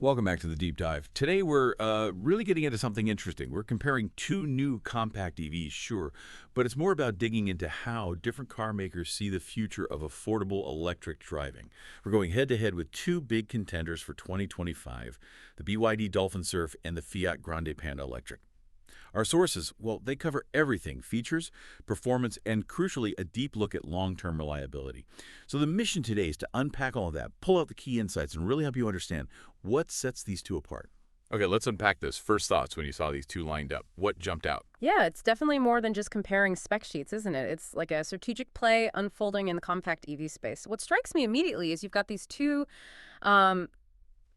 Welcome back to the Deep Dive. Today we're really getting into something interesting. We're comparing two new compact EVs, sure, but it's more about digging into how different car makers see the future of affordable electric driving. We're going head-to-head with two big contenders for 2025, the BYD Dolphin Surf and the Fiat Grande Panda Electric. Our sources, well, they cover everything: features, performance, and crucially, a deep look at long-term reliability. So the mission today is to unpack all of that, pull out the key insights, and really help you understand what sets these two apart. Okay, let's unpack this. First thoughts when you saw these two lined up. What jumped out? Yeah, it's definitely more than just comparing spec sheets, isn't it? It's like a strategic play unfolding in the compact EV space. What strikes me immediately is you've got these two um,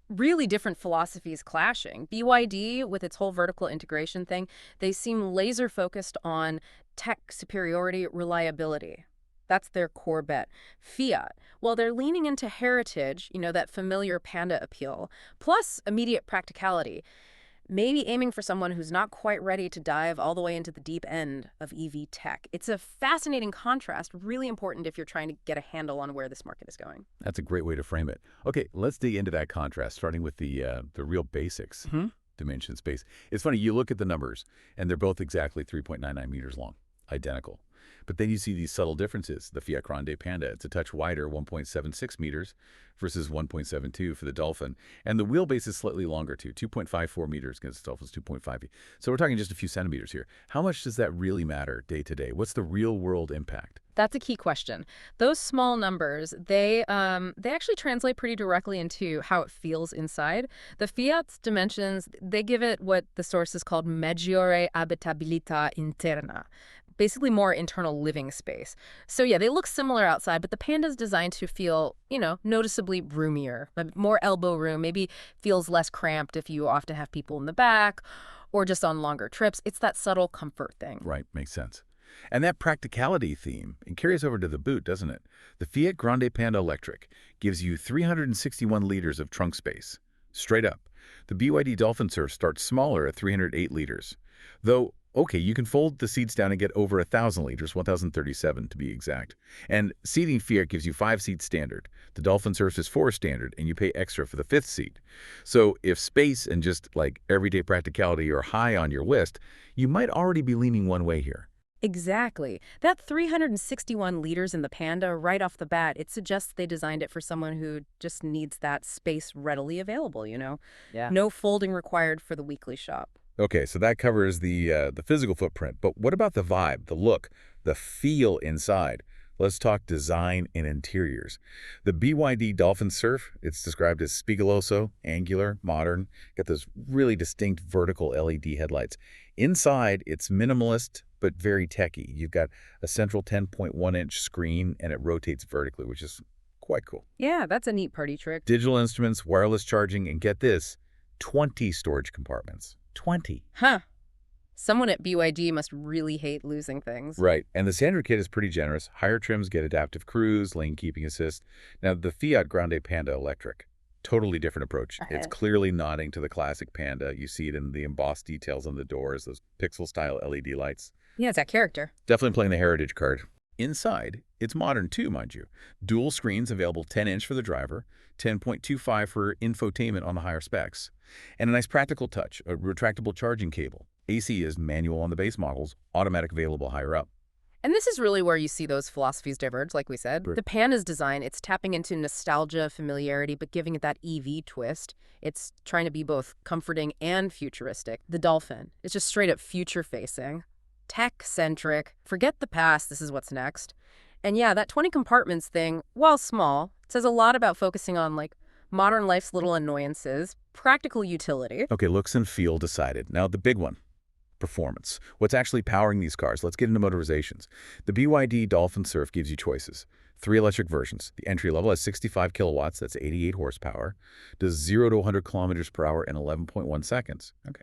really different philosophies clashing. BYD, with its whole vertical integration thing, they seem laser focused on tech superiority, reliability. That's their core bet. Fiat, well, they're leaning into heritage, that familiar Panda appeal, plus immediate practicality, maybe aiming for someone who's not quite ready to dive all the way into the deep end of EV tech. It's a fascinating contrast, really important if you're trying to get a handle on where this market is going. That's a great way to frame it. Okay, let's dig into that contrast, starting with the real basics. Dimension space. It's funny, you look at the numbers, and they're both exactly 3.99 meters long, identical. But then you see these subtle differences. The Fiat Grande Panda, it's a touch wider, 1.76 meters versus 1.72 for the Dolphin. And the wheelbase is slightly longer, too, 2.54 meters against the Dolphin's 2.5. So we're talking just a few centimeters here. How much does that really matter day to day? What's the real-world impact? That's a key question. Those small numbers, they actually translate pretty directly into how it feels inside. The Fiat's dimensions, they give it what the source is called maggiore abitabilità interna, basically more internal living space. So yeah, they look similar outside, but the Panda's designed to feel, noticeably roomier, more elbow room, maybe feels less cramped if you often have people in the back or just on longer trips. It's that subtle comfort thing. Right, makes sense. And that practicality theme, it carries over to the boot, doesn't it? The Fiat Grande Panda Electric gives you 361 liters of trunk space, straight up. The BYD Dolphin Surf starts smaller at 308 liters. Though, okay, you can fold the seats down and get over 1,000 liters, 1,037 to be exact. And seating Fiat gives you 5 seats standard. The Dolphin Surf is 4 standard, and you pay extra for the 5th seat. So if space and just like everyday practicality are high on your list, you might already be leaning one way here. Exactly. That 361 liters in the Panda, right off the bat, it suggests they designed it for someone who just needs that space readily available. Yeah. No folding required for the weekly shop. Okay, so that covers the physical footprint. But what about the vibe, the look, the feel inside? Let's talk design and interiors. The BYD Dolphin Surf, it's described as spigoloso, angular, modern, got those really distinct vertical LED headlights. Inside, it's minimalist, but very techy. You've got a central 10.1-inch screen, and it rotates vertically, which is quite cool. Yeah, that's a neat party trick. Digital instruments, wireless charging, and get this, 20 storage compartments. 20. Huh. Someone at BYD must really hate losing things. Right, and the standard kit is pretty generous. Higher trims get adaptive cruise, lane keeping assist. Now, the Fiat Grande Panda Electric, totally different approach. It's clearly nodding to the classic Panda. You see it in the embossed details on the doors, those pixel-style LED lights. Yeah, it's that character. Definitely playing the heritage card. Inside, it's modern too, mind you. Dual screens available 10-inch for the driver, 10.25 for infotainment on the higher specs. And a nice practical touch, a retractable charging cable. AC is manual on the base models, automatic available higher up. And this is really where you see those philosophies diverge, like we said. Right. The Panda's design, it's tapping into nostalgia, familiarity, but giving it that EV twist. It's trying to be both comforting and futuristic. The Dolphin is just straight up future-facing, tech-centric. Forget the past, this is what's next. And yeah, that 20 compartments thing, while small, says a lot about focusing on, modern life's little annoyances, practical utility. Okay, looks and feel decided. Now the big one. Performance. What's actually powering these cars? Let's get into motorizations. The BYD Dolphin Surf gives you choices. 3 electric versions. The entry level has 65 kilowatts, that's 88 horsepower, does 0 to 100 kilometers per hour in 11.1 seconds. Okay.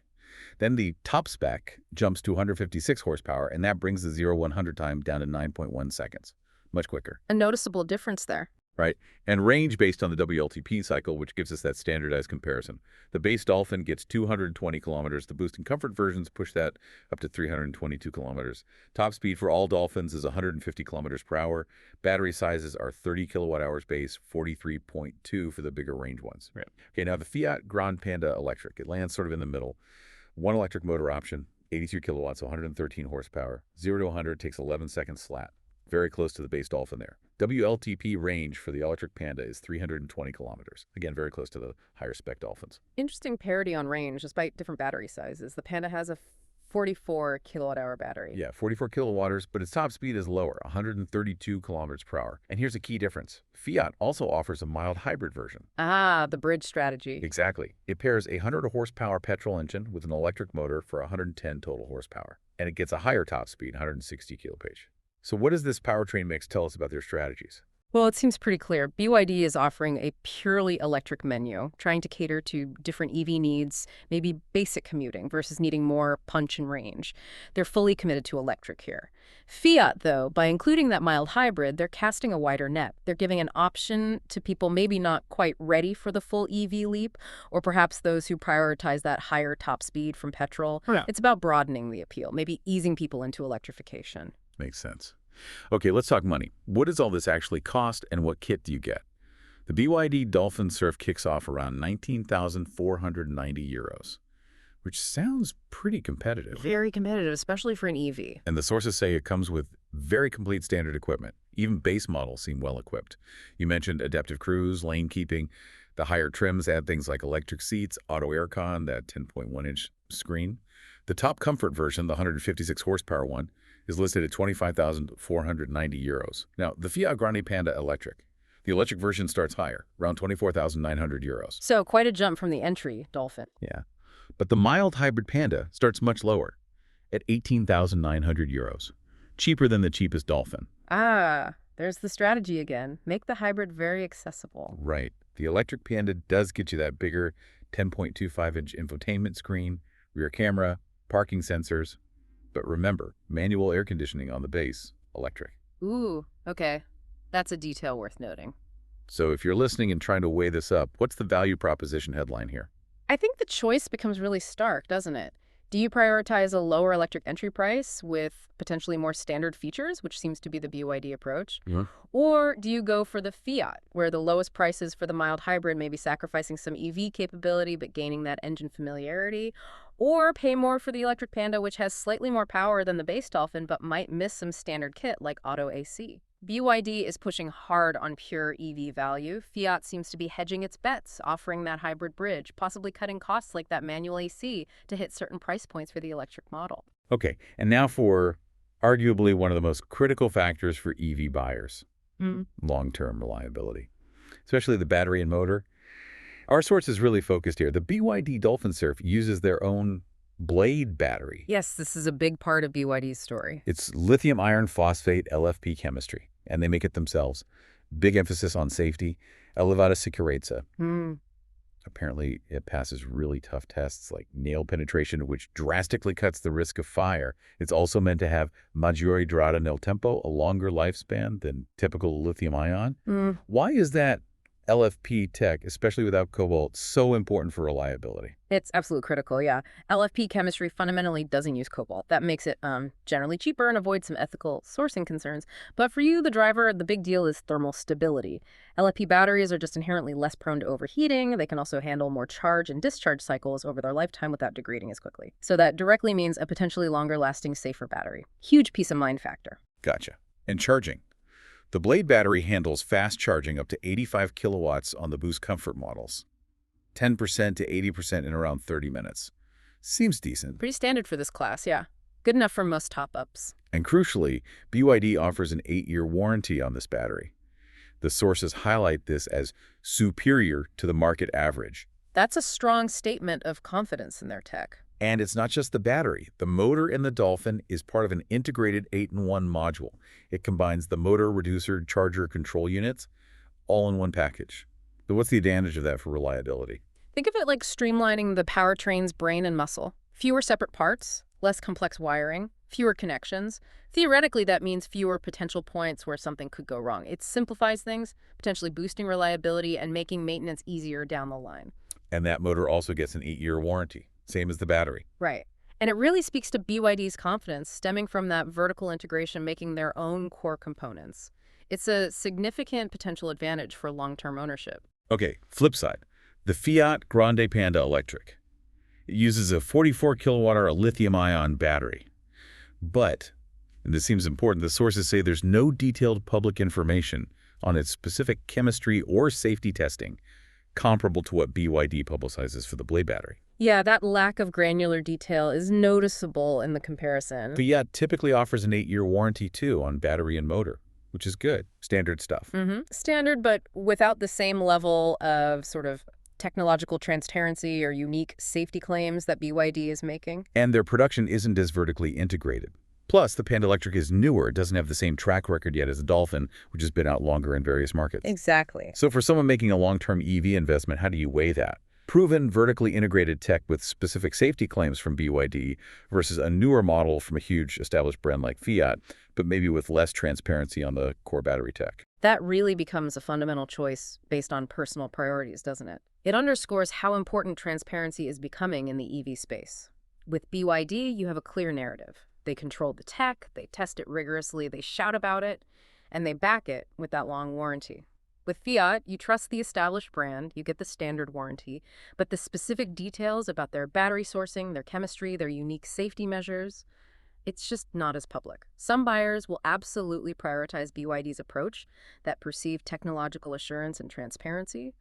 Then the top spec jumps to 156 horsepower, and that brings the 0-100 time down to 9.1 seconds. Much quicker. A noticeable difference there. right? And range based on the WLTP cycle, which gives us that standardized comparison. The base Dolphin gets 220 kilometers. The Boost and Comfort versions push that up to 322 kilometers. Top speed for all Dolphins is 150 kilometers per hour. Battery sizes are 30 kilowatt hours base, 43.2 for the bigger range ones. Right. Okay, now the Fiat Grande Panda Electric. It lands sort of in the middle. One electric motor option, 83 kilowatts, 113 horsepower. 0 to 100 takes 11 seconds flat. Very close to the base Dolphin there. WLTP range for the electric Panda is 320 kilometers. Again, very close to the higher spec Dolphins. Interesting parity on range despite different battery sizes. The Panda has a 44 kilowatt hour battery. Yeah, 44 kilowatters, but its top speed is lower, 132 kilometers per hour. And here's a key difference. Fiat also offers a mild hybrid version. Ah, the bridge strategy. Exactly. It pairs a 100 horsepower petrol engine with an electric motor for 110 total horsepower. And it gets a higher top speed, 160 kilopage. So what does this powertrain mix tell us about their strategies? Well, it seems pretty clear. BYD is offering a purely electric menu, trying to cater to different EV needs, maybe basic commuting versus needing more punch and range. They're fully committed to electric here. Fiat, though, by including that mild hybrid, they're casting a wider net. They're giving an option to people maybe not quite ready for the full EV leap, or perhaps those who prioritize that higher top speed from petrol. Yeah. It's about broadening the appeal, maybe easing people into electrification. Makes sense. Okay, let's talk money. What does all this actually cost, and what kit do you get? The BYD Dolphin Surf kicks off around 19,490 euros, which sounds pretty competitive. Very competitive, especially for an EV. And the sources say it comes with very complete standard equipment. Even base models seem well equipped. You mentioned adaptive cruise, lane keeping. The higher trims add things like electric seats, auto aircon, that 10.1-inch screen. The top comfort version, the 156 horsepower one, is listed at 25,490 euros. Now, the Fiat Grande Panda Electric. The electric version starts higher, around 24,900 euros. So quite a jump from the entry Dolphin. Yeah. But the mild hybrid Panda starts much lower, at 18,900 euros. Cheaper than the cheapest Dolphin. Ah, there's the strategy again. Make the hybrid very accessible. Right. The electric Panda does get you that bigger 10.25-inch infotainment screen, rear camera, parking sensors. But remember, manual air conditioning on the base, electric. Ooh, okay. That's a detail worth noting. So if you're listening and trying to weigh this up, what's the value proposition headline here? I think the choice becomes really stark, doesn't it? Do you prioritize a lower electric entry price with potentially more standard features, which seems to be the BYD approach? Yeah. Or do you go for the Fiat, where the lowest prices for the mild hybrid may be sacrificing some EV capability but gaining that engine familiarity? Or pay more for the electric Panda, which has slightly more power than the base Dolphin but might miss some standard kit like auto AC? BYD is pushing hard on pure EV value. Fiat seems to be hedging its bets, offering that hybrid bridge, possibly cutting costs like that manual AC to hit certain price points for the electric model. Okay, and now for arguably one of the most critical factors for EV buyers, long-term reliability, especially the battery and motor. Our source is really focused here. The BYD Dolphin Surf uses their own Blade battery. Yes, this is a big part of BYD's story. It's lithium iron phosphate LFP chemistry, and they make it themselves. Big emphasis on safety. Elevata sicurezza. Apparently, it passes really tough tests like nail penetration, which drastically cuts the risk of fire. It's also meant to have maggiore durata nel tempo, a longer lifespan than typical lithium ion. Why is that LFP tech, especially without cobalt, so important for reliability? It's absolutely critical, yeah. LFP chemistry fundamentally doesn't use cobalt. That makes it generally cheaper and avoids some ethical sourcing concerns. But for you, the driver, the big deal is thermal stability. LFP batteries are just inherently less prone to overheating. They can also handle more charge and discharge cycles over their lifetime without degrading as quickly. So that directly means a potentially longer-lasting, safer battery. Huge peace of mind factor. Gotcha. And charging. The Blade battery handles fast charging up to 85 kilowatts on the Boost Comfort models. 10% to 80% in around 30 minutes. Seems decent. Pretty standard for this class, yeah. Good enough for most top-ups. And crucially, BYD offers an 8-year warranty on this battery. The sources highlight this as superior to the market average. That's a strong statement of confidence in their tech. And it's not just the battery. The motor in the Dolphin is part of an integrated 8-in-1 module. It combines the motor, reducer, charger, control units, all in one package. So what's the advantage of that for reliability? Think of it like streamlining the powertrain's brain and muscle. Fewer separate parts, less complex wiring, Fewer connections. Theoretically, that means fewer potential points where something could go wrong. It simplifies things, potentially boosting reliability and making maintenance easier down the line. And that motor also gets an 8-year warranty, same as the battery. Right. And it really speaks to BYD's confidence stemming from that vertical integration making their own core components. It's a significant potential advantage for long-term ownership. Okay, flip side. The Fiat Grande Panda Electric. It uses a 44 kilowatt-hour lithium-ion battery. But, and this seems important, the sources say there's no detailed public information on its specific chemistry or safety testing comparable to what BYD publicizes for the Blade battery. Yeah, that lack of granular detail is noticeable in the comparison. Fiat typically offers an 8-year warranty, too, on battery and motor, which is good. Standard stuff. Standard, but without the same level of sort of technological transparency or unique safety claims that BYD is making. And their production isn't as vertically integrated. Plus, the Panda Electric is newer. It doesn't have the same track record yet as the Dolphin, which has been out longer in various markets. Exactly. So for someone making a long-term EV investment, how do you weigh that? Proven vertically integrated tech with specific safety claims from BYD versus a newer model from a huge established brand like Fiat, but maybe with less transparency on the core battery tech. That really becomes a fundamental choice based on personal priorities, doesn't it? It underscores how important transparency is becoming in the EV space. With BYD, you have a clear narrative. They control the tech, they test it rigorously, they shout about it, and they back it with that long warranty. With Fiat, you trust the established brand, you get the standard warranty, but the specific details about their battery sourcing, their chemistry, their unique safety measures, it's just not as public. Some buyers will absolutely prioritize BYD's approach, that perceived technological assurance and transparency.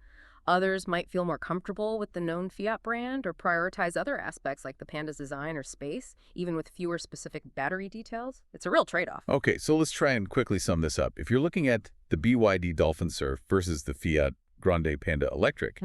Others might feel more comfortable with the known Fiat brand or prioritize other aspects like the Panda's design or space, even with fewer specific battery details. It's a real trade-off. Okay, so let's try and quickly sum this up. If you're looking at the BYD Dolphin Surf versus the Fiat Grande Panda Electric,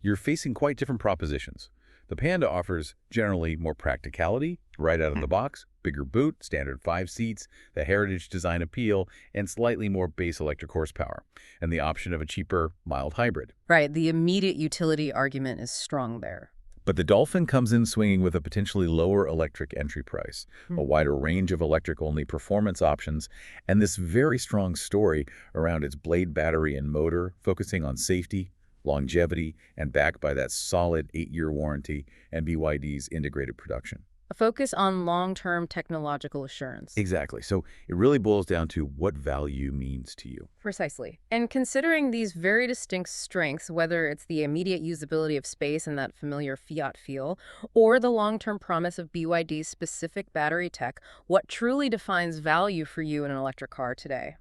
you're facing quite different propositions. The Panda offers generally more practicality right out of the box, bigger boot, standard 5 seats, the heritage design appeal, and slightly more base electric horsepower, and the option of a cheaper, mild hybrid. Right, the immediate utility argument is strong there. But the Dolphin comes in swinging with a potentially lower electric entry price, a wider range of electric-only performance options, and this very strong story around its Blade battery and motor, focusing on safety, longevity, and backed by that solid 8-year warranty and BYD's integrated production. A focus on long-term technological assurance. Exactly. So it really boils down to what value means to you. Precisely. And considering these very distinct strengths, whether it's the immediate usability of space and that familiar Fiat feel, or the long-term promise of BYD's specific battery tech, what truly defines value for you in an electric car today?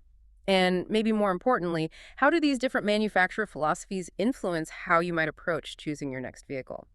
And maybe more importantly, how do these different manufacturer philosophies influence how you might approach choosing your next vehicle?